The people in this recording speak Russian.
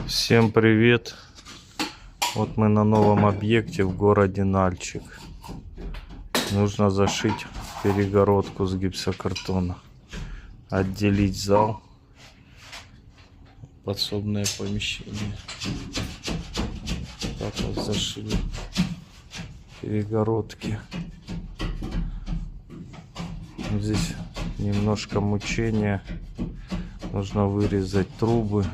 Всем привет! Вот мы на новом объекте в городе Нальчик. Нужно зашить перегородку с гипсокартона, отделить зал, подсобное помещение. Так вот зашили перегородки. Здесь немножко мучения. Нужно вырезать трубы.